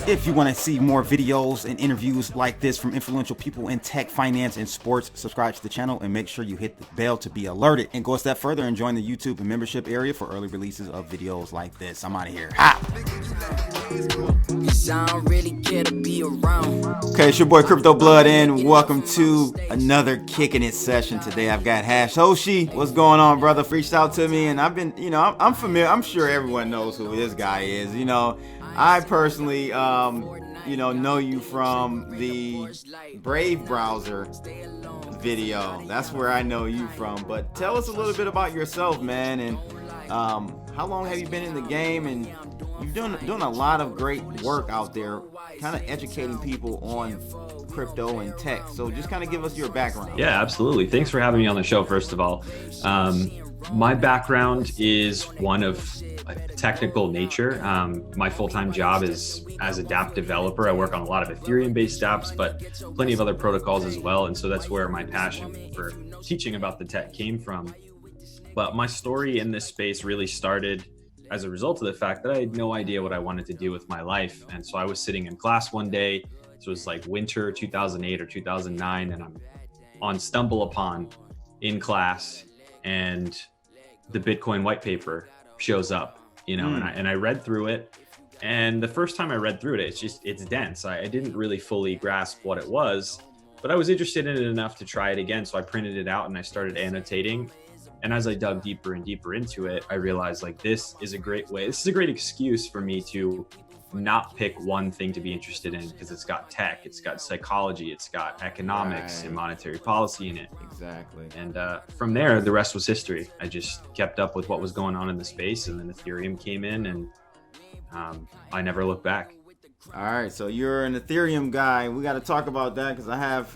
If you want to see more videos and interviews like this from influential people in tech, finance, and sports, subscribe to the channel and make sure you hit the bell to be alerted. And go a step further and join the YouTube membership area for early releases of videos like this. I'm out of here. Okay, it's your boy Crypto Blood, and welcome to another Kicking It session. Today I've got Hashoshi. What's going on, brother? Reached out to me, and I've been, I'm familiar. I'm sure everyone knows who this guy is. I personally, know you from the Brave browser video. That's where I know you from. But tell us a little bit about yourself, man, and how long have you been in the game? And you've doing a lot of great work out there, kind of educating people on crypto and tech. So just kind of give us your background. Yeah, absolutely. Thanks for having me on the show, first of all. My background is one of a technical nature. My full-time job is as a dApp developer. I work on a lot of Ethereum-based dApps, but plenty of other protocols as well. And so that's where my passion for teaching about the tech came from. But my story in this space really started as a result of the fact that I had no idea what I wanted to do with my life. And so I was sitting in class one day. This was like winter 2008 or 2009. And I'm on StumbleUpon in class, and the Bitcoin whitepaper shows up, and I read through it. And the first time I read through it, it's dense. I didn't really fully grasp what it was, but I was interested in it enough to try it again. So I printed it out and I started annotating. And as I dug deeper and deeper into it, I realized this is a great excuse for me to not pick one thing to be interested in, because it's got tech, it's got psychology, it's got economics and monetary policy in it. Exactly. And from there, the rest was history. I just kept up with what was going on in the space, and then Ethereum came in, and I never looked back. All right, so you're an Ethereum guy. We got to talk about that, because I have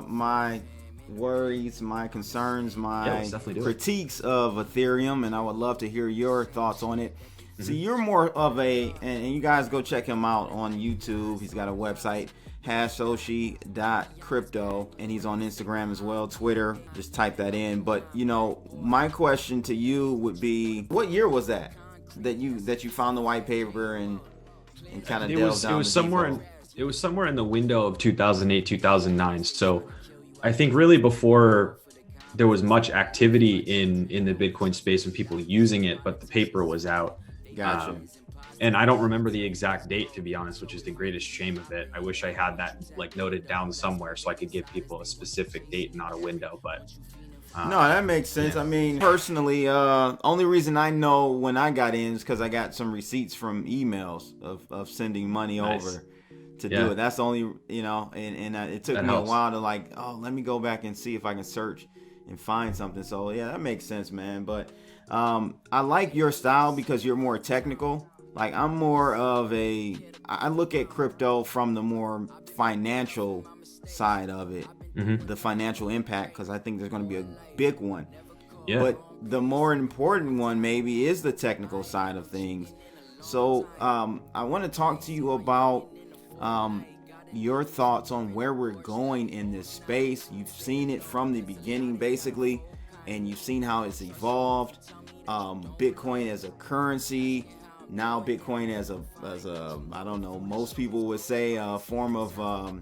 my worries, my concerns, my critiques of Ethereum, and I would love to hear your thoughts on it. So you're more of and you guys go check him out on YouTube. He's got a website, Hashoshi.crypto, and he's on Instagram as well, Twitter. Just type that in. But my question to you would be, what year was that you found the white paper and kind of delved down? It was somewhere in the window of 2008, 2009. So I think really before there was much activity in the Bitcoin space and people using it, but the paper was out. Gotcha. And I don't remember the exact date, to be honest, which is the greatest shame of it. I wish I had that noted down somewhere so I could give people a specific date, not a window. But no, that makes sense. Yeah. I mean, personally, only reason I know when I got in is because I got some receipts from emails of sending money over to do it. That's the only, and it took me a while to let me go back and see if I can search and find something. So yeah, that makes sense, man. But I like your style because you're more technical. I'm more of I look at crypto from the more financial side of it, the financial impact, because I think there's going to be a big one. Yeah. But the more important one maybe is the technical side of things. So I want to talk to you about your thoughts on where we're going in this space. You've seen it from the beginning, basically, and you've seen how it's evolved. Bitcoin as a currency, now Bitcoin as a I don't know, most people would say a form of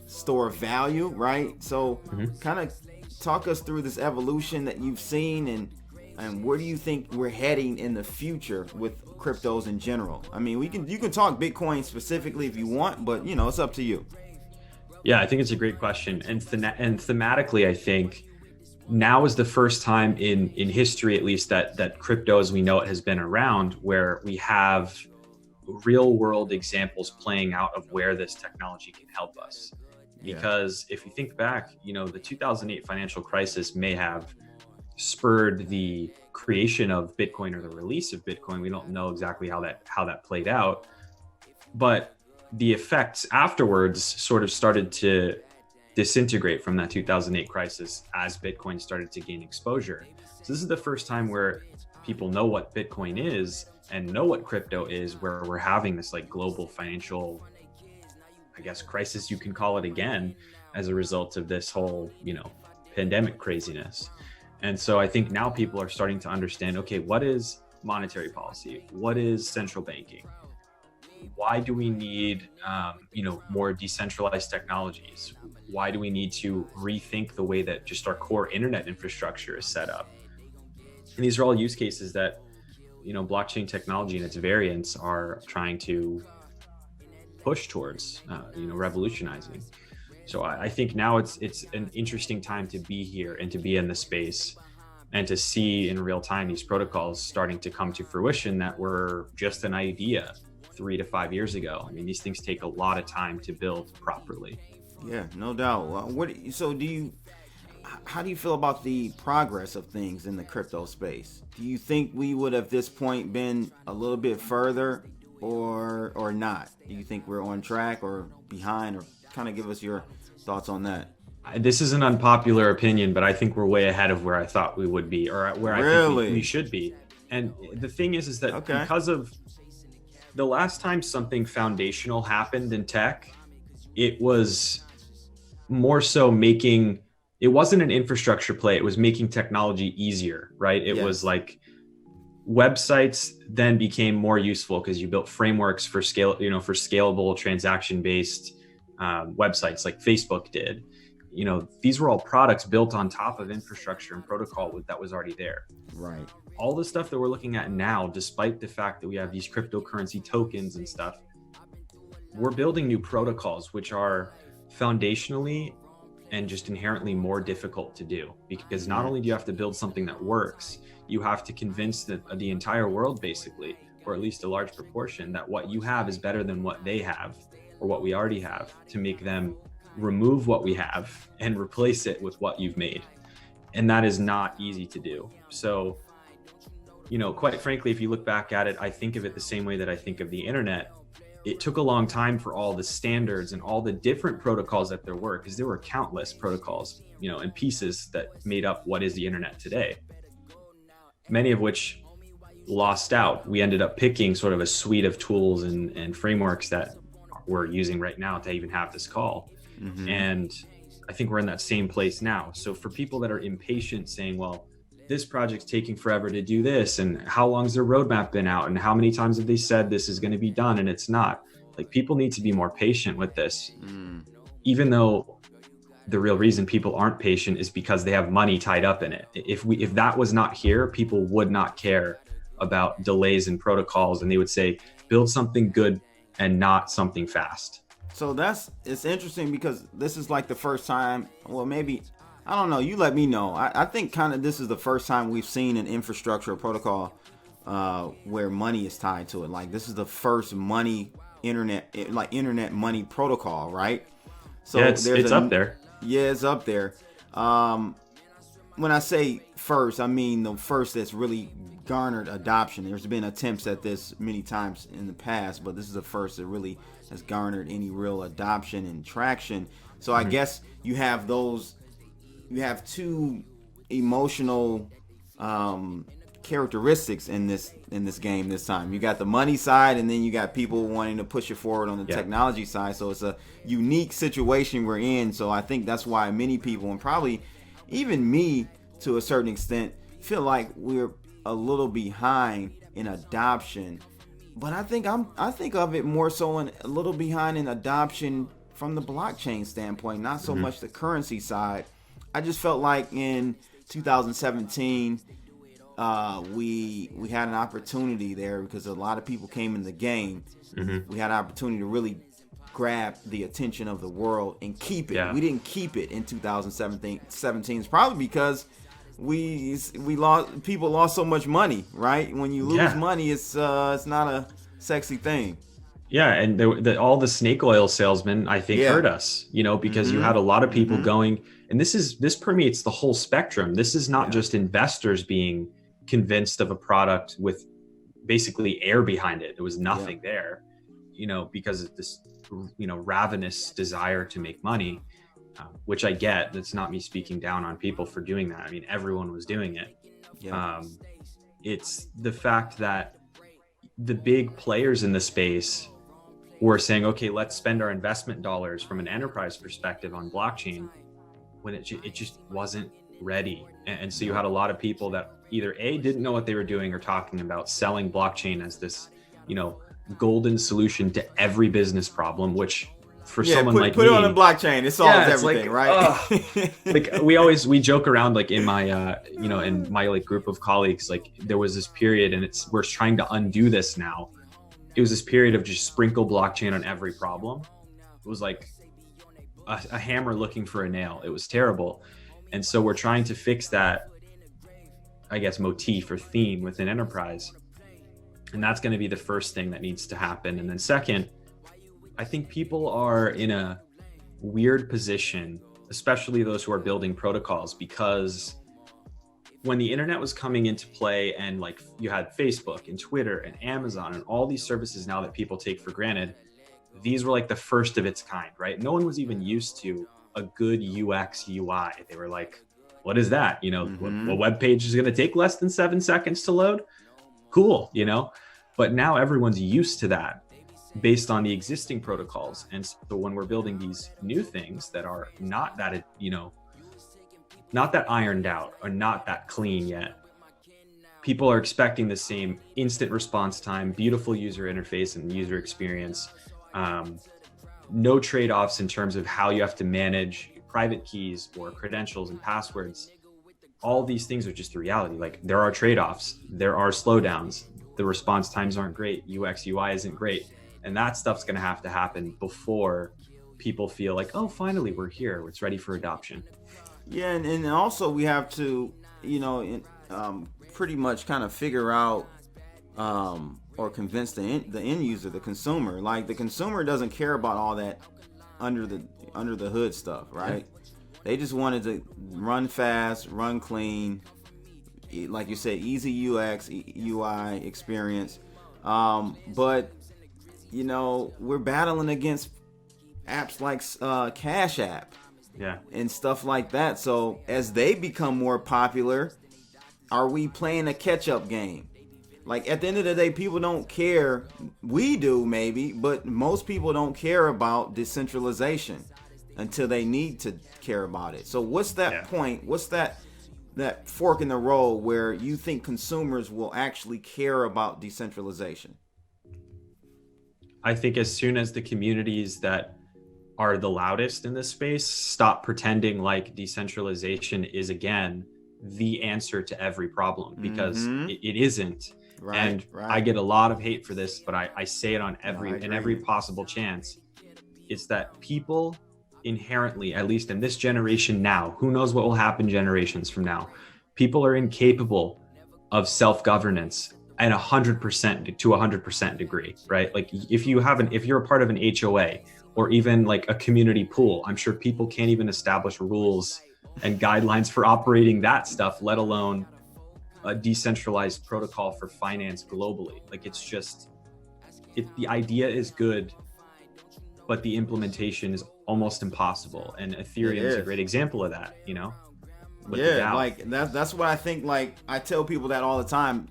store of value, right? So kind of talk us through this evolution that you've seen, and where do you think we're heading in the future with cryptos in general? I mean, you can talk Bitcoin specifically if you want, but it's up to you. Yeah, I think it's a great question. And thematically, I think now is the first time in history, at least, that crypto as we know it has been around, where we have real world examples playing out of where this technology can help us. Because if you think back, the 2008 financial crisis may have spurred the creation of Bitcoin or the release of Bitcoin. We don't know exactly how that played out, but the effects afterwards sort of started to disintegrate from that 2008 crisis as Bitcoin started to gain exposure. So this is the first time where people know what Bitcoin is and know what crypto is, where we're having this global financial, I guess, crisis, you can call it, again, as a result of this whole, pandemic craziness. And so I think now people are starting to understand, okay, what is monetary policy? What is central banking? why do we need, more decentralized technologies? Why do we need to rethink the way that just our core internet infrastructure is set up? And these are all use cases that, blockchain technology and its variants are trying to push towards, revolutionizing. So I think now it's an interesting time to be here and to be in the space and to see in real time these protocols starting to come to fruition that were just an idea 3 to 5 years ago. I mean, these things take a lot of time to build properly. Yeah, no doubt. How do you feel about the progress of things in the crypto space? Do you think we would at this point been a little bit further or not? Do you think we're on track or behind, or kind of give us your thoughts on that? This is an unpopular opinion, but I think we're way ahead of where I thought we would be, or where I think we should be. And the thing is that because of the last time something foundational happened in tech, it was more so it wasn't an infrastructure play. It was making technology easier, right? It was like websites then became more useful because you built frameworks for scalable transaction-based websites like Facebook did. These were all products built on top of infrastructure and protocol that was already there. Right. All the stuff that we're looking at now, despite the fact that we have these cryptocurrency tokens and stuff, we're building new protocols, which are foundationally and just inherently more difficult to do, because not only do you have to build something that works, you have to convince the entire world, basically, or at least a large proportion, that what you have is better than what they have or what we already have, to make them remove what we have and replace it with what you've made. And that is not easy to do. So, quite frankly, if you look back at it, I think of it the same way that I think of the internet. It took a long time for all the standards and all the different protocols that there were, because there were countless protocols, and pieces that made up what is the internet today, many of which lost out. We ended up picking sort of a suite of tools and frameworks that we're using right now to even have this call. Mm-hmm. And I think we're in that same place now. So for people that are impatient, saying, well, this project's taking forever to do this, and how long's their roadmap been out, and how many times have they said this is going to be done and it's not, like, people need to be more patient with this. Even though the real reason people aren't patient is because they have money tied up in it. If that was not here, people would not care about delays in protocols, and they would say, build something good and not something fast. So it's interesting, because this is like the first time, well, maybe, I don't know, you let me know. I think kind of this is the first time we've seen an infrastructure protocol where money is tied to it. Like, this is the first internet money protocol, right? So yeah, it's up there. Yeah, it's up there. When I say first, I mean the first that's really garnered adoption. There's been attempts at this many times in the past, but this is the first that really has garnered any real adoption and traction. So I guess you have two emotional characteristics in this game this time. You got the money side, and then you got people wanting to push it forward on the technology side. So it's a unique situation we're in. So I think that's why many people, and probably even me to a certain extent, feel like we're a little behind in adoption. But I think of it more so in a little behind in adoption from the blockchain standpoint, not so much the currency side. I just felt like in 2017, we had an opportunity there, because a lot of people came in the game. We had an opportunity to really grab the attention of the world and keep it. We didn't keep it in 2017. It's probably because people lost so much money, right? When you lose money, it's not a sexy thing. Yeah, and all the snake oil salesmen, I think, hurt us, because you had a lot of people going, and this permeates the whole spectrum. This is not just investors being convinced of a product with basically air behind it. There was nothing there, because of this, ravenous desire to make money, which I get. That's not me speaking down on people for doing that. I mean, everyone was doing it. It's the fact that the big players in the space were saying, okay, let's spend our investment dollars from an enterprise perspective on blockchain, when it just wasn't ready. And so you had a lot of people that either A, didn't know what they were doing or talking about, selling blockchain as this, golden solution to every business problem, which for someone put me, it on the blockchain, it solves everything, right? Like we joke around, like in my in my like group of colleagues, like there was this period, and we're trying to undo this now. It was this period of just sprinkle blockchain on every problem. It was like a hammer looking for a nail. It was terrible. And so we're trying to fix that, I guess, motif or theme within enterprise. And that's going to be the first thing that needs to happen. And then second, I think people are in a weird position, especially those who are building protocols, because when the internet was coming into play and like you had Facebook and Twitter and Amazon and all these services now that people take for granted, these were like the first of its kind, right? No one was even used to a good UX UI. They were like, what is that? A web page is going to take less than 7 seconds to load. Cool. But now everyone's used to that based on the existing protocols. And so when we're building these new things that are not that, not that ironed out or not that clean yet, people are expecting the same instant response time, beautiful user interface and user experience, no trade-offs in terms of how you have to manage private keys or credentials and passwords. All these things are just the reality. Like there are trade-offs, there are slowdowns, the response times aren't great, UX UI isn't great, and that stuff's going to have to happen before people feel like, oh, finally we're here, it's ready for adoption. Yeah, and also we have to, pretty much kind of figure out or convince the end user, the consumer. Like the consumer doesn't care about all that under the hood stuff, right? Yeah. They just wanted to run fast, run clean, like you said, easy UX, UI experience. But we're battling against apps like Cash App, and stuff like that. So as they become more popular, are we playing a catch-up game? Like at the end of the day, people don't care. We do maybe, but most people don't care about decentralization until they need to care about it. So what's that point? What's that fork in the road where you think consumers will actually care about decentralization? I think as soon as the communities that are the loudest in this space stop pretending like decentralization is again the answer to every problem, because it isn't. Right, and I get a lot of hate for this, but I say it on every possible chance. It's that people inherently, at least in this generation now, who knows what will happen generations from now, people are incapable of self-governance at 100% to 100% degree, right? Like if you're a part of an HOA or even like a community pool, I'm sure people can't even establish rules and guidelines for operating that stuff, let alone a decentralized protocol for finance globally. Like the idea is good, but the implementation is almost impossible. And Ethereum is a great example of that, Like that's what I think. Like I tell people that all the time.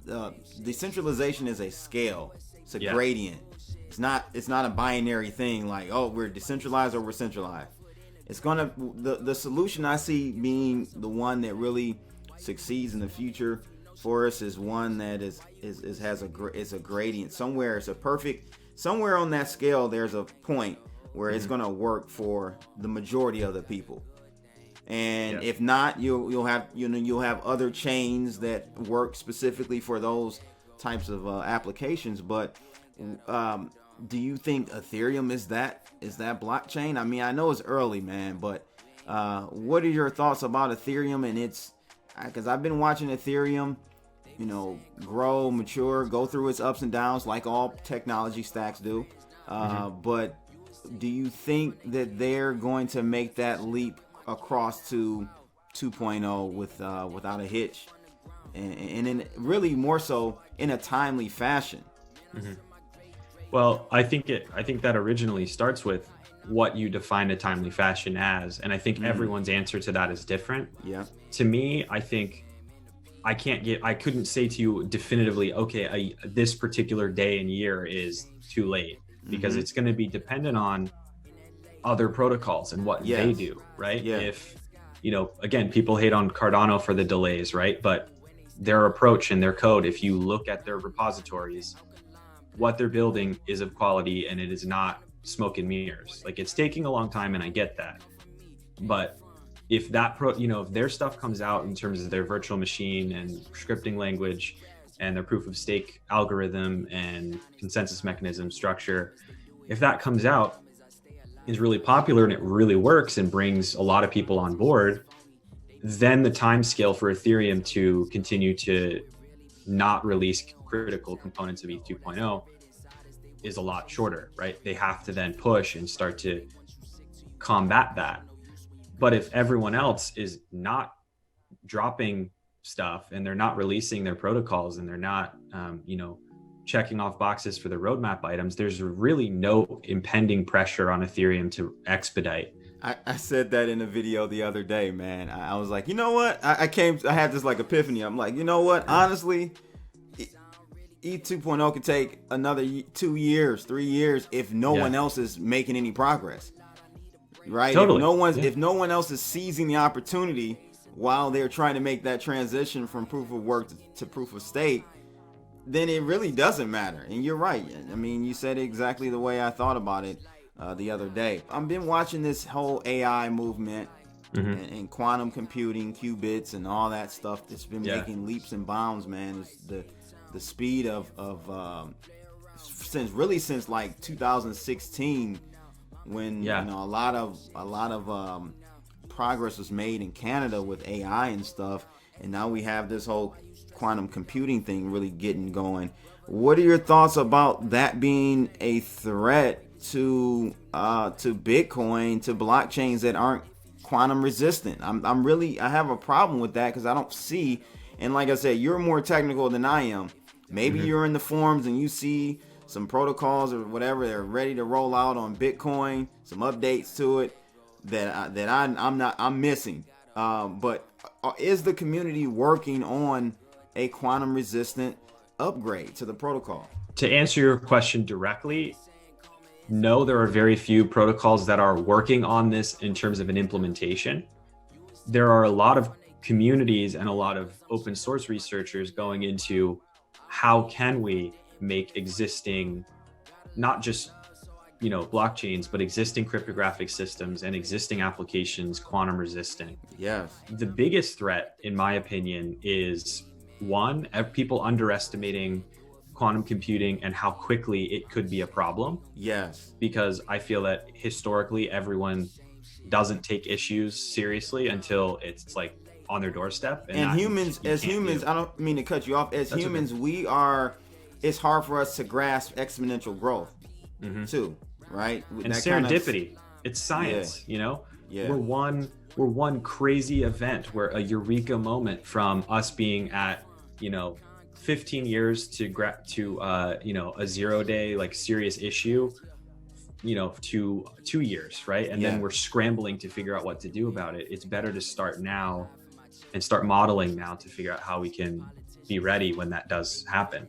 Decentralization is a scale. It's a gradient. It's not a binary thing like, oh, we're decentralized or we're centralized. It's the solution I see being the one that really succeeds in the future for us is one that is a gradient somewhere. It's a perfect somewhere on that scale. There's a point where it's going to work for the majority of the people, and if not, you'll have other chains that work specifically for those types of applications. But do you think Ethereum is that blockchain? I mean, I know it's early, man, but what are your thoughts about Ethereum? And it's because I've been watching Ethereum, grow, mature, go through its ups and downs like all technology stacks do. But do you think that they're going to make that leap across to 2.0 without a hitch, and in really more so in a timely fashion? Well, I think that originally starts with what you define a timely fashion as, and I think everyone's answer to that is different. Yeah. To me, I think I couldn't say to you definitively, okay, this particular day and year is too late, because it's going to be dependent on other protocols and what they do, right? Yeah. If, again, people hate on Cardano for the delays, right? But their approach and their code, if you look at their repositories, what they're building is of quality and it is not smoke and mirrors. Like, it's taking a long time, and I get that. But if that if their stuff comes out in terms of their virtual machine and scripting language and their proof of stake algorithm and consensus mechanism structure, if that comes out, is really popular and it really works and brings a lot of people on board, then the time scale for Ethereum to continue to not release critical components of ETH 2.0 is a lot shorter, right? They have to then push and start to combat that. But if everyone else is not dropping stuff and they're not releasing their protocols and they're not, checking off boxes for the roadmap items, there's really no impending pressure on Ethereum to expedite. I said that in a video the other day, man. I was like, you know what? I had this like epiphany. I'm like, you know what? Honestly, ETH 2.0 could take another 2 years, 3 years if no one else is making any progress. Right? Totally. If no one else is seizing the opportunity while they're trying to make that transition from proof of work to proof of stake, then it really doesn't matter. And you're right. I mean, you said it exactly the way I thought about it the other day. I've been watching this whole AI movement and quantum computing, qubits, and all that stuff that's been making leaps and bounds, man. It's the speed of since like 2016, when a lot of progress was made in Canada with AI and stuff, and now we have this whole quantum computing thing really getting going. What are your thoughts about that being a threat to Bitcoin, to blockchains that aren't quantum resistant? I have a problem with that because I don't see, and like I said, you're more technical than I am. Maybe you're in the forums and you see some protocols or whatever they're ready to roll out on Bitcoin, some updates to it that I'm missing. But is the community working on a quantum resistant upgrade to the protocol? To answer your question directly, no, there are very few protocols that are working on this in terms of an implementation. There are a lot of communities and a lot of open source researchers going into how can we make existing, not just blockchains, but existing cryptographic systems and existing applications quantum resistant. Yes. The biggest threat, in my opinion, is one, people underestimating quantum computing and how quickly it could be a problem. Yes. Because I feel that historically everyone doesn't take issues seriously until it's like on their doorstep. And humans, I don't mean to cut you off. As humans, it's hard for us to grasp exponential growth too, right? And that serendipity. It's science, Yeah. We're one crazy event, where a eureka moment from us being at 15 years to a 0 day like serious issue, to 2 years, right? And then we're scrambling to figure out what to do about it. It's better to start now and start modeling now to figure out how we can be ready when that does happen.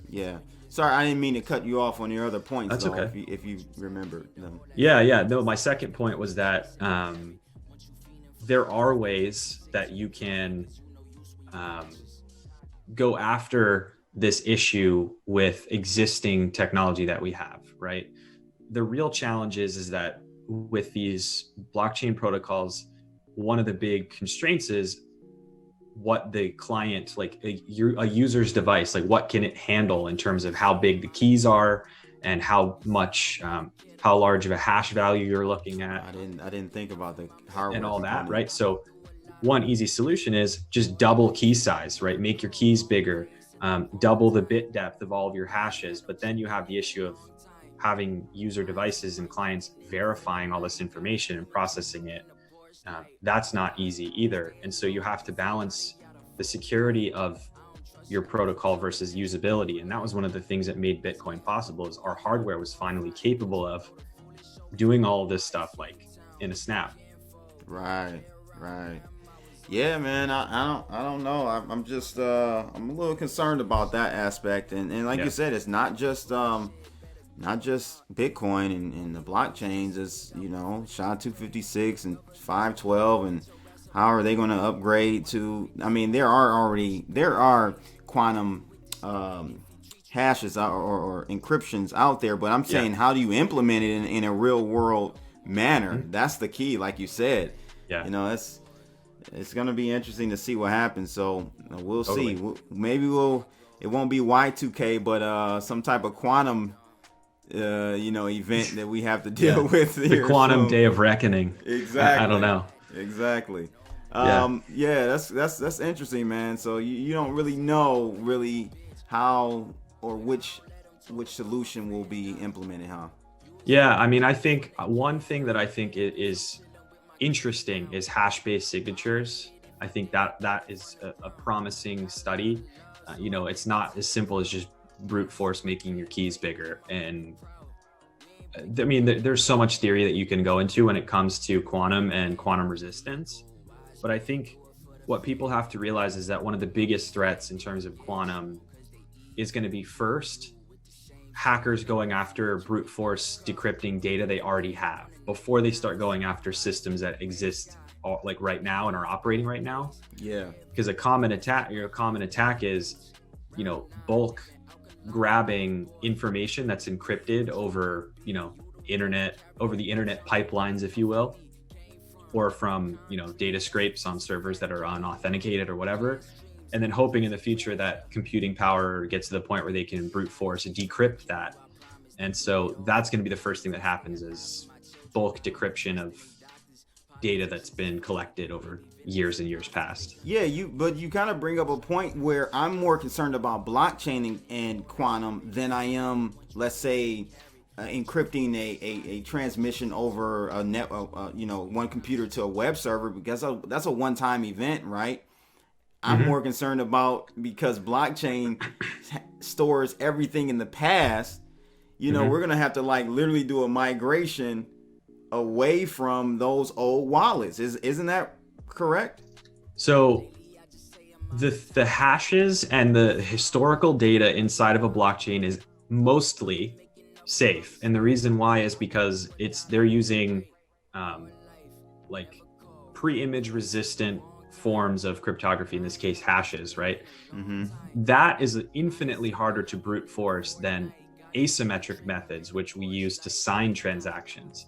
Yeah. Sorry, I didn't mean to cut you off on your other points. That's though, okay. If you remember them. Yeah. No, my second point was that there are ways that you can go after this issue with existing technology that we have, right? The real challenge is that with these blockchain protocols, one of the big constraints is what the client, like a user's device, like what can it handle in terms of how big the keys are and how much, how large of a hash value you're looking at. I didn't think about the hardware and all that, right? So one easy solution is just double key size, right? Make your keys bigger, double the bit depth of all of your hashes. But then you have the issue of having user devices and clients verifying all this information and processing it. That's not easy either. And so you have to balance the security of your protocol versus usability. And that was one of the things that made Bitcoin possible, is our hardware was finally capable of doing all of this stuff like in a snap. Right. Yeah, man, I don't know. I'm just I'm a little concerned about that aspect. And like you said, it's not just Bitcoin and the blockchains. It's SHA-256 and 512, and how are they going to upgrade to? I mean, there are quantum hashes or encryptions out there, but I'm saying how do you implement it in a real world manner? That's the key, like you said. You know, it's gonna be interesting to see what happens. So we'll see. Maybe it won't be Y2K, but some type of quantum event that we have to deal with here. The quantum soon. day of reckoning. Exactly. I don't know. Exactly. That's interesting, man. So you don't really know how or which solution will be implemented, huh? Yeah, I mean, I think one thing that I think is interesting is hash-based signatures. I think that is a promising study. It's not as simple as just brute force making your keys bigger. And I mean, there's so much theory that you can go into when it comes to quantum and quantum resistance. But I think what people have to realize is that one of the biggest threats in terms of quantum is going to be, first, hackers going after brute force decrypting data they already have before they start going after systems that exist like right now and are operating right now. Yeah. Because a common attack is, bulk grabbing information that's encrypted over, over the internet pipelines, if you will, or from, data scrapes on servers that are unauthenticated or whatever. And then hoping in the future that computing power gets to the point where they can brute force and decrypt that. And so that's going to be the first thing that happens, is bulk decryption of data that's been collected over years and years past. Yeah, but you kind of bring up a point where I'm more concerned about blockchain and quantum than I am, let's say, encrypting a transmission over a net, one computer to a web server, because that's a one-time event, right? I'm more concerned about, because blockchain stores everything in the past. We're gonna have to literally do a migration away from those old wallets. Isn't that correct? So the hashes and the historical data inside of a blockchain is mostly safe, and the reason why is because they're using pre-image resistant forms of cryptography, in this case hashes, right? That is infinitely harder to brute force than asymmetric methods, which we use to sign transactions.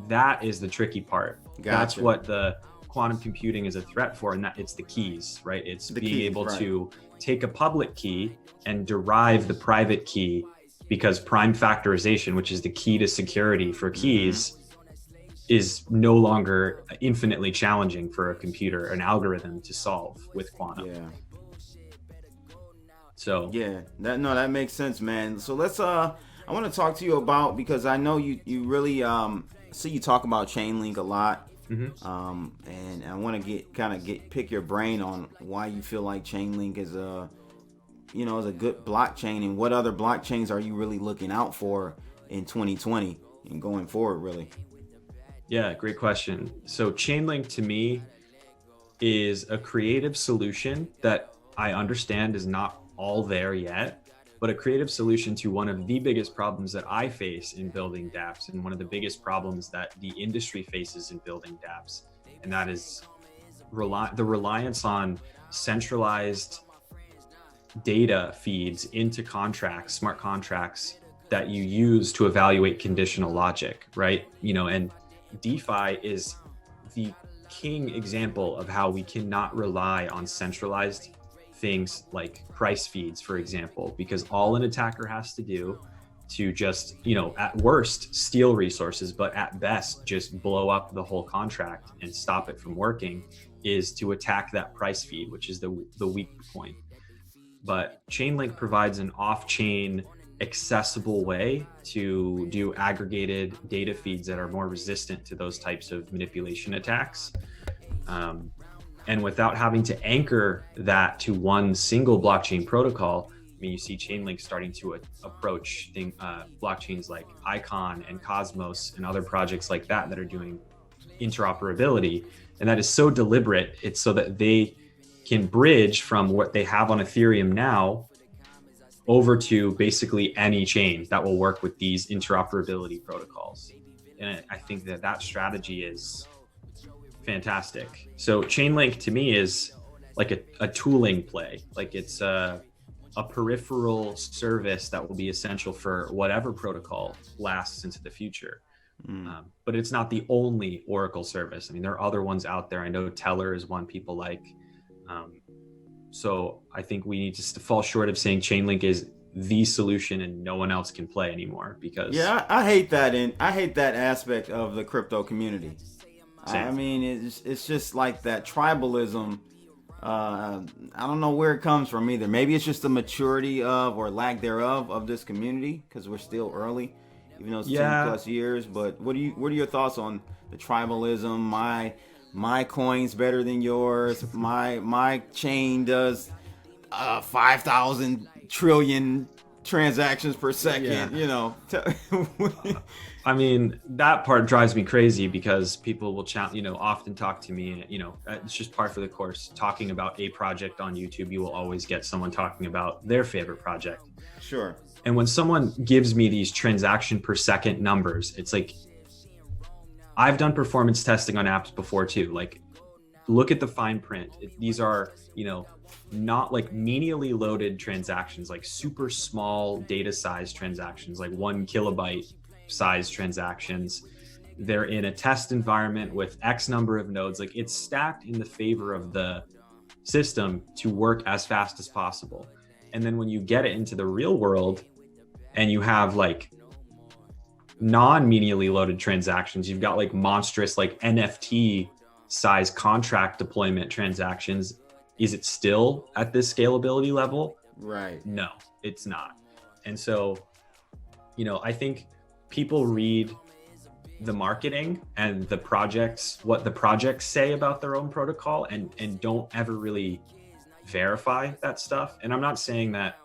That is the tricky part. Gotcha. That's what the quantum computing is a threat for, and that it's the keys, right? It's being able to take a public key and derive the private key, because prime factorization, which is the key to security for keys, is no longer infinitely challenging for a computer, an algorithm to solve with quantum. Yeah. So yeah, that makes sense, man. So let's I want to talk to you about, because I know you really see you talk about Chainlink a lot. And I want to pick your brain on why you feel like Chainlink is a good blockchain, and what other blockchains are you really looking out for in 2020 and going forward, really? Yeah, great question. So Chainlink to me is a creative solution that I understand is not all there yet, but a creative solution to one of the biggest problems that I face in building dApps, and one of the biggest problems that the industry faces in building dApps. And that is the reliance on centralized data feeds into contracts, smart contracts that you use to evaluate conditional logic, right? And DeFi is the king example of how we cannot rely on centralized things like price feeds, for example, because all an attacker has to do to just, at worst, steal resources, but at best, just blow up the whole contract and stop it from working, is to attack that price feed, which is the weak point. But Chainlink provides an off-chain accessible way to do aggregated data feeds that are more resistant to those types of manipulation attacks. And without having to anchor that to one single blockchain protocol, I mean, you see Chainlink starting to approach blockchains like Icon and Cosmos and other projects like that are doing interoperability. And that is so deliberate. It's so that they can bridge from what they have on Ethereum now over to basically any chain that will work with these interoperability protocols. And I think that strategy is fantastic. So Chainlink to me is like a tooling play. Like it's a peripheral service that will be essential for whatever protocol lasts into the future. But it's not the only Oracle service. I mean, there are other ones out there. I know Teller is one people like. So I think we need to fall short of saying Chainlink is the solution and no one else can play anymore, because I hate that. I hate that aspect of the crypto community. I mean, it's just like that tribalism. I don't know where it comes from either. Maybe it's just the maturity of, or lack thereof, of this community, because we're still early, even though it's 10 plus years. But what are your thoughts on the tribalism? My coin's better than yours. My chain does 5,000 trillion transactions per second. You know. I mean, that part drives me crazy, because people will often talk to me, it's just par for the course. Talking about a project on YouTube, you will always get someone talking about their favorite project. Sure. And when someone gives me these transaction per second numbers, it's like, I've done performance testing on apps before too. Like, look at the fine print. These are, not like menially loaded transactions, like super small data size transactions, like 1 kilobyte size transactions. They're in a test environment with X number of nodes. Like, it's stacked in the favor of the system to work as fast as possible. And then when you get it into the real world and you have like non-menially loaded transactions, you've got like monstrous, like NFT size contract deployment transactions. Is it still at this scalability level? Right. No, it's not. And so, I think people read the marketing and the projects, what the projects say about their own protocol, and don't ever really verify that stuff. And I'm not saying that,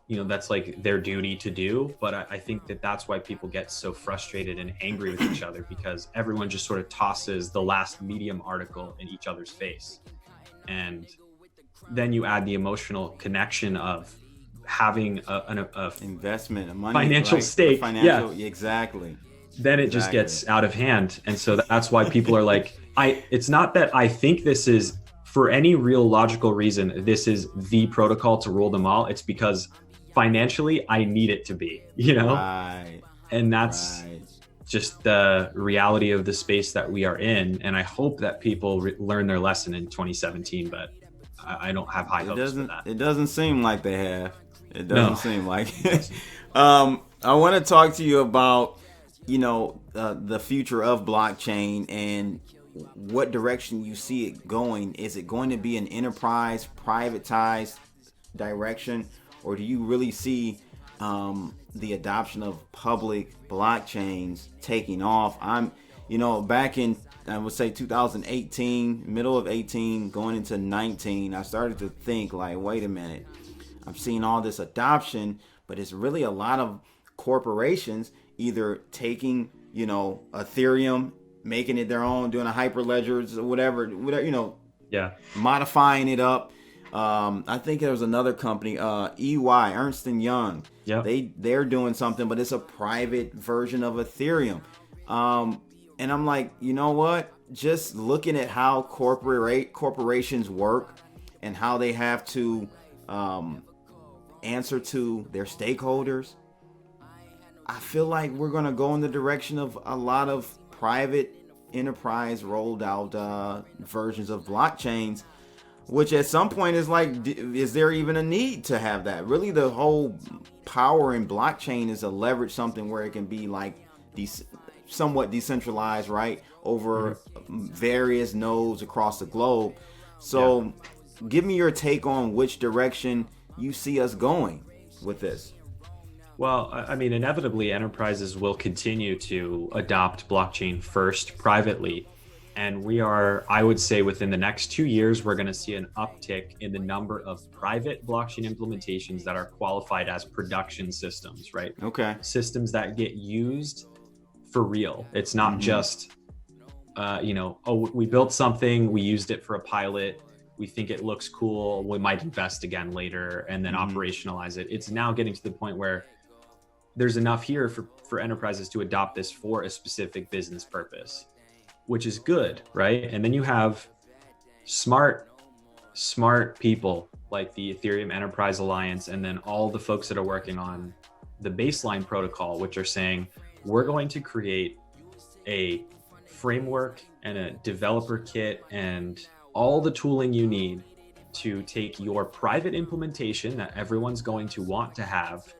that's like their duty to do, but I think that that's why people get so frustrated and angry with each other, because everyone just sort of tosses the last Medium article in each other's face. And then you add the emotional connection of having a investment, a money, financial stake. Exactly. Then it just gets out of hand. And so that's why people are like, it's not that I think this is, for any real logical reason, this is the protocol to rule them all. It's because financially I need it to be, Right. And that's just the reality of the space that we are in. And I hope that people learn their lesson in 2017, but I don't have high hopes for that. It doesn't seem like they have. It doesn't seem like it. I want to talk to you about, the future of blockchain and what direction you see it going. Is it going to be an enterprise, privatized direction, or do you really see the adoption of public blockchains taking off? Back in, I would say 2018, middle of 18, going into 19, I started to think like, wait a minute, I'm seeing all this adoption, but it's really a lot of corporations either taking, Ethereum, making it their own, doing a hyperledgers or whatever, modifying it up. I think there was another company, EY, Ernst & Young. Yeah. They're doing something, but it's a private version of Ethereum. And I'm like, you know what? Just looking at how corporations work and how they have to answer to their stakeholders, I feel like we're going to go in the direction of a lot of private enterprise rolled out versions of blockchains, which at some point is like, is there even a need to have that? Really, the whole power in blockchain is to leverage something where it can be like somewhat decentralized, right, over various nodes across the globe. So give me your take on which direction you see us going with this. Well, I mean, inevitably, enterprises will continue to adopt blockchain first privately. And we are, I would say, within the next 2 years, we're going to see an uptick in the number of private blockchain implementations that are qualified as production systems, right? Okay. Systems that get used for real. It's not just, we built something, we used it for a pilot, we think it looks cool, we might invest again later and then operationalize it. It's now getting to the point where there's enough here for enterprises to adopt this for a specific business purpose, which is good, right? And then you have smart people like the Ethereum Enterprise Alliance, and then all the folks that are working on the baseline protocol, which are saying, we're going to create a framework and a developer kit and all the tooling you need to take your private implementation that everyone's going to want to have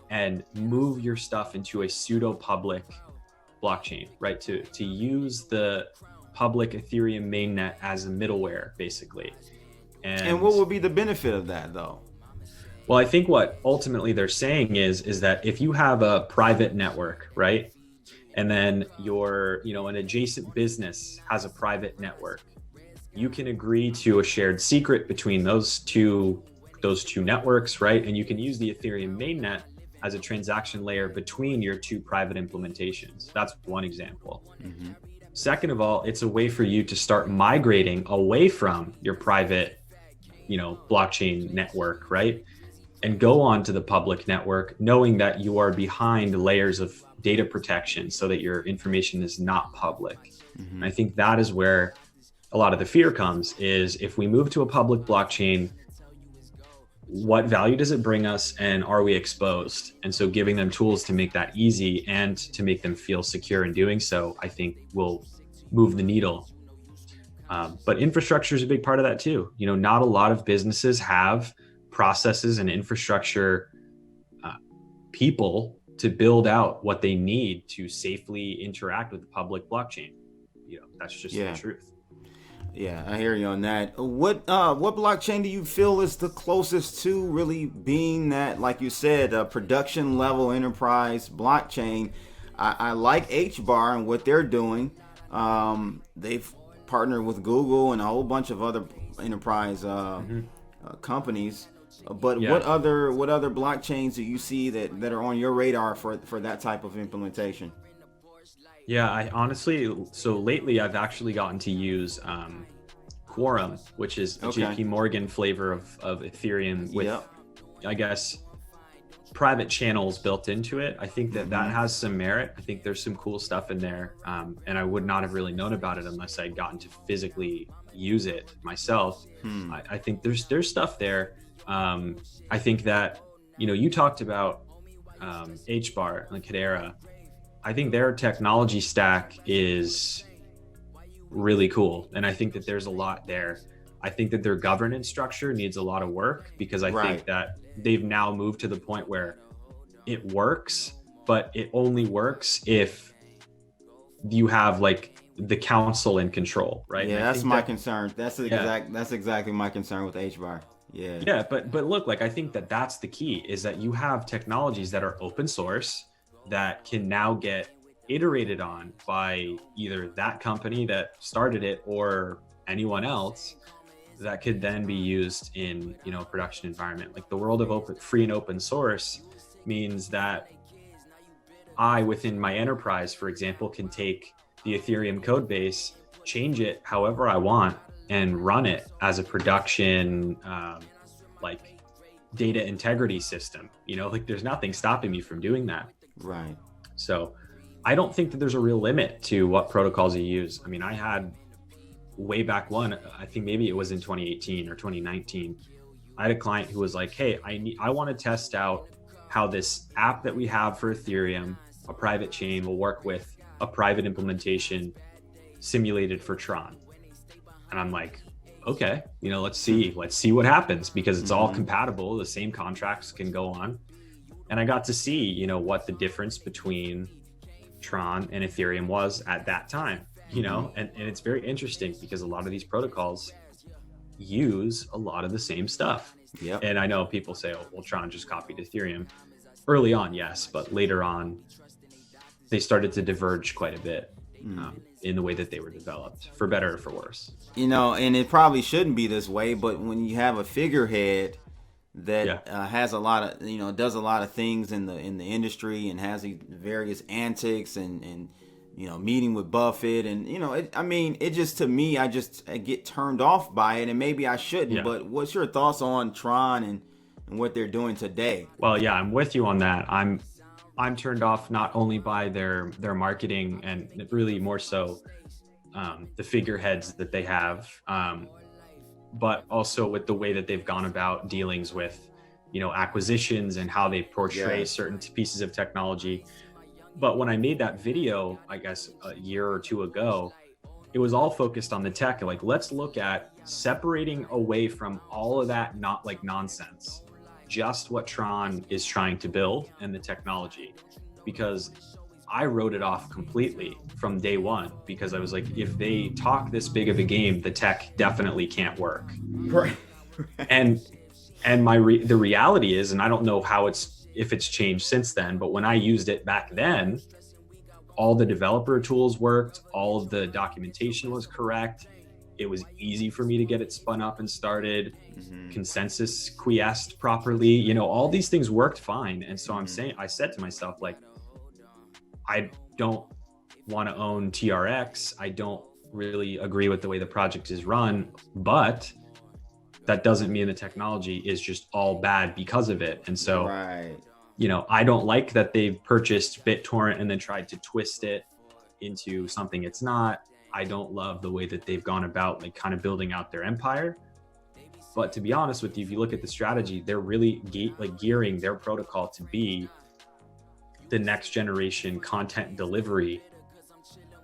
and move your stuff into a pseudo public blockchain, right? To use the public Ethereum mainnet as a middleware, basically. And what would be the benefit of that, though? Well, I think what ultimately they're saying is that if you have a private network, right, and then an adjacent business has a private network, you can agree to a shared secret between those two networks, right? And you can use the Ethereum mainnet as a transaction layer between your two private implementations. That's one example. Mm-hmm. Second of all, it's a way for you to start migrating away from your private, blockchain network, right? And go on to the public network, knowing that you are behind layers of data protection so that your information is not public. Mm-hmm. And I think that is where a lot of the fear comes, is if we move to a public blockchain, what value does it bring us, and are we exposed? And so giving them tools to make that easy and to make them feel secure in doing so, I think will move the needle. But infrastructure is a big part of that too. Not a lot of businesses have processes and infrastructure people to build out what they need to safely interact with the public blockchain. That's just the truth. Yeah, I hear you on that. What blockchain do you feel is the closest to really being that, like you said, a production level enterprise blockchain? I like HBAR and what they're doing. They've partnered with Google and a whole bunch of other enterprise companies. But what other blockchains do you see that are on your radar for that type of implementation? Yeah, I honestly, so lately I've actually gotten to use Quorum, which is a JP Morgan flavor of Ethereum with, I guess, private channels built into it. I think that has some merit. I think there's some cool stuff in there. And I would not have really known about it unless I'd gotten to physically use it myself. I think there's stuff there. I think that, you talked about HBAR and Hedera. I think their technology stack is really cool. And I think that there's a lot there. I think that their governance structure needs a lot of work, because I think that they've now moved to the point where it works, but it only works if you have like the council in control, right? Yeah, that's my concern. That's exactly my concern with HBAR. Yeah, but look, like, I think that that's the key, is that you have technologies that are open source that can now get iterated on by either that company that started it or anyone else, that could then be used in a production environment. Like, the world of free and open source means that I, within my enterprise, for example, can take the Ethereum code base, change it however I want, and run it as a production like data integrity system. Like, there's nothing stopping me from doing that. Right. So I don't think that there's a real limit to what protocols you use. I mean, I had way back one, I think maybe it was in 2018 or 2019, I had a client who was like, hey, I want to test out how this app that we have for Ethereum, a private chain, will work with a private implementation simulated for Tron. And I'm like, okay, let's see what happens, because it's all compatible. The same contracts can go on. And I got to see, what the difference between Tron and Ethereum was at that time, and it's very interesting, because a lot of these protocols use a lot of the same stuff. Yep. And I know people say, oh, well, Tron just copied Ethereum. Early on, yes, but later on, they started to diverge quite a bit in the way that they were developed, for better or for worse. And it probably shouldn't be this way, but when you have a figurehead that has a lot of, does a lot of things in the industry, and has these various antics and meeting with Buffett, and it just, to me, I get turned off by it, and maybe I shouldn't. But what's your thoughts on Tron and what they're doing today? Well, yeah, I'm with you on that. I'm turned off not only by their marketing, and really more so the figureheads that they have. but also with the way that they've gone about dealings with, acquisitions and how they portray certain pieces of technology. But when I made that video, I guess a year or two ago, it was all focused on the tech. Like, let's look at separating away from all of that, not like nonsense, just what Tron is trying to build and the technology. Because I wrote it off completely from day one, because I was like, if they talk this big of a game, the tech definitely can't work. Right. And the reality is, and I don't know if it's changed since then, but when I used it back then, all the developer tools worked, all of the documentation was correct. It was easy for me to get it spun up and started. Consensus quiesced properly. All these things worked fine. And so I said to myself, like, I don't want to own TRX. I don't really agree with the way the project is run, but that doesn't mean the technology is just all bad because of it. And so, I don't like that they've purchased BitTorrent and then tried to twist it into something it's not. I don't love the way that they've gone about like kind of building out their empire. But to be honest with you, if you look at the strategy, they're really gearing their protocol to be the next generation content delivery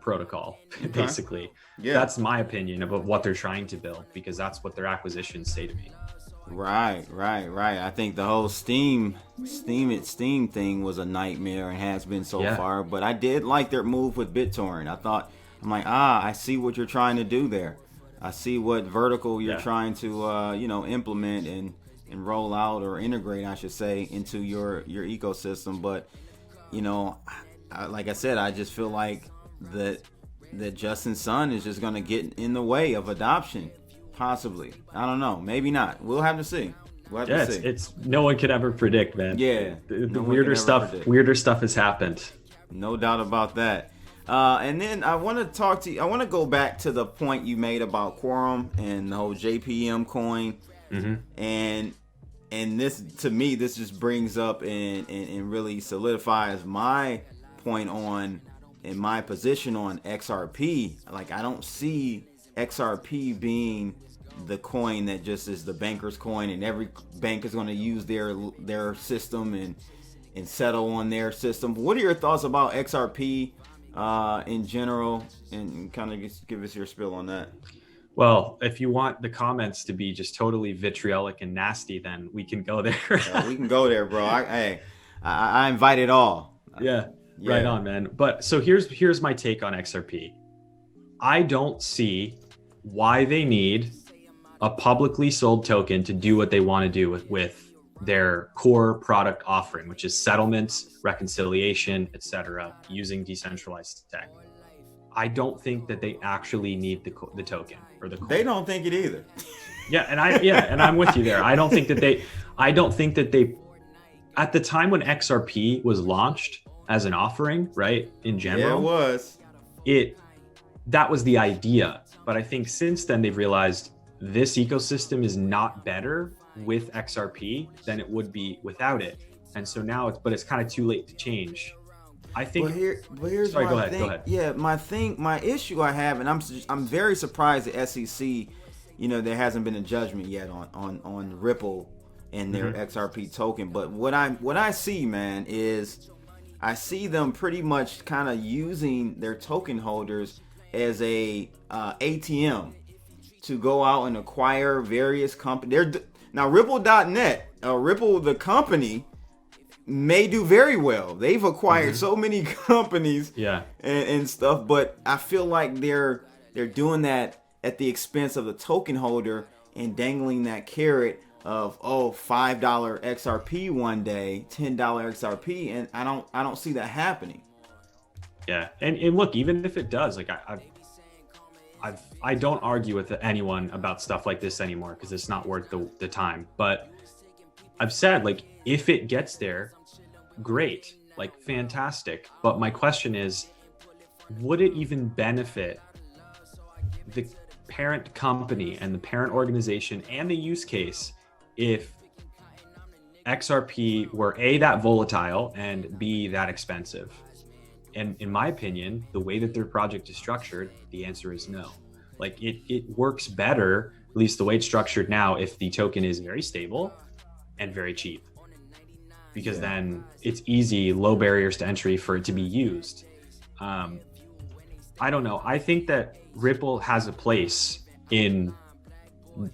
protocol, basically. That's my opinion of what they're trying to build, because that's what their acquisitions say to me. Right. I think the whole Steam thing was a nightmare and has been so far, but I did like their move with BitTorrent. I'm like, I see what you're trying to do there. I see what vertical you're trying to implement and roll out, or integrate, I should say, into your ecosystem. But like I said, I just feel like that Justin Sun is just going to get in the way of adoption, possibly. I don't know, maybe not. We'll have to see. It's no one could ever predict, man. The weirder stuff has happened. No doubt about that. And then I want to talk to you. I want to go back to the point you made about Quorum and the whole JPM coin. And this, to me, this just brings up and really solidifies my point on, in my position on XRP. Like, I don't see XRP being the coin that just is the banker's coin, and every bank is going to use their system and settle on their system. What are your thoughts about XRP in general, and kind of just give us your spill on that? Well, if you want the comments to be just totally vitriolic and nasty, then we can go there. We can go there, bro. I invite it all. Yeah, right on, man. But so here's my take on XRP. I don't see why they need a publicly sold token to do what they want to do with their core product offering, which is settlements, reconciliation, etc., using decentralized tech. I don't think that they actually need the token or the coin. They don't think it either. And I'm with you there. I don't think that they at the time when XRP was launched as an offering, right? In general, that was the idea. But I think since then they've realized this ecosystem is not better with XRP than it would be without it. And so now it's kind of too late to change. I think. But here's sorry, my go ahead. thing. Go ahead. Yeah, my issue I have, and I'm very surprised the SEC, there hasn't been a judgment yet on Ripple and their XRP token. But what I see, man, is I see them pretty much kind of using their token holders as a ATM to go out and acquire various companies. Now Ripple.net, Ripple the company, may do very well. They've acquired so many companies and stuff, but I feel like they're doing that at the expense of the token holder and dangling that carrot of $5 XRP one day, $10 XRP, and I don't see that happening. Yeah, and look, even if it does, like I don't argue with anyone about stuff like this anymore because it's not worth the time. But I've said, like, if it gets there, great, like, fantastic. But my question is, would it even benefit the parent company and the parent organization and the use case if XRP were A, that volatile, and B, that expensive? And in my opinion, the way that their project is structured, the answer is no. Like it works better, at least the way it's structured now, if the token is very stable and very cheap, because then it's easy, low barriers to entry for it to be used. I don't know. I think that Ripple has a place in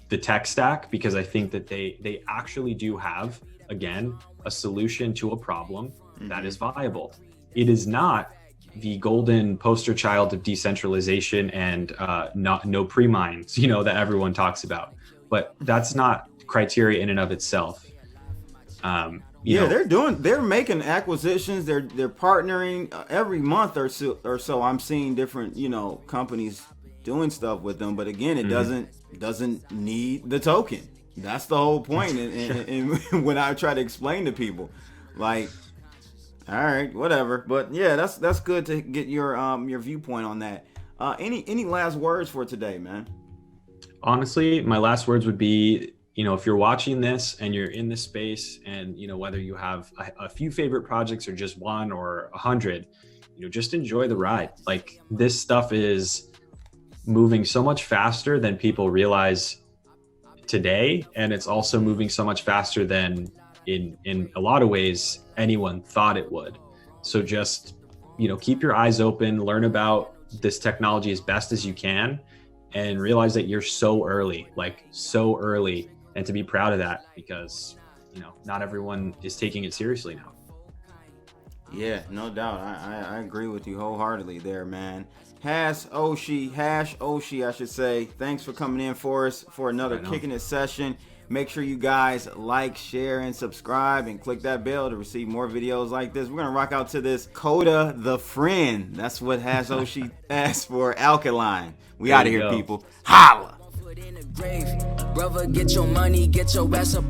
the tech stack, because I think that they actually do have, again, a solution to a problem that is viable. It is not the golden poster child of decentralization and no pre-mines, that everyone talks about. But that's not criteria in and of itself. They're making acquisitions. They're partnering every month or so. I'm seeing different, companies doing stuff with them. But again, it doesn't need the token. That's the whole point. And when I try to explain to people, like, all right, whatever. But yeah, that's good to get your viewpoint on that. Any last words for today, man? Honestly, my last words would be, if you're watching this and you're in this space, and whether you have a few favorite projects or just one or 100, just enjoy the ride. Like, this stuff is moving so much faster than people realize today, and it's also moving so much faster than in a lot of ways anyone thought it would. So just keep your eyes open, learn about this technology as best as you can, and realize that you're so early, and to be proud of that, because not everyone is taking it seriously now. Yeah, no doubt. I agree with you wholeheartedly there, man. Hashoshi, I should say. Thanks for coming in for us for another Kicking It session. Make sure you guys like, share, and subscribe, and click that bell to receive more videos like this. We're going to rock out to this Coda the Friend. That's what Hashoshi asked for, Alkaline. We out of here, people. Holla! Brother, get your money, get your ass up.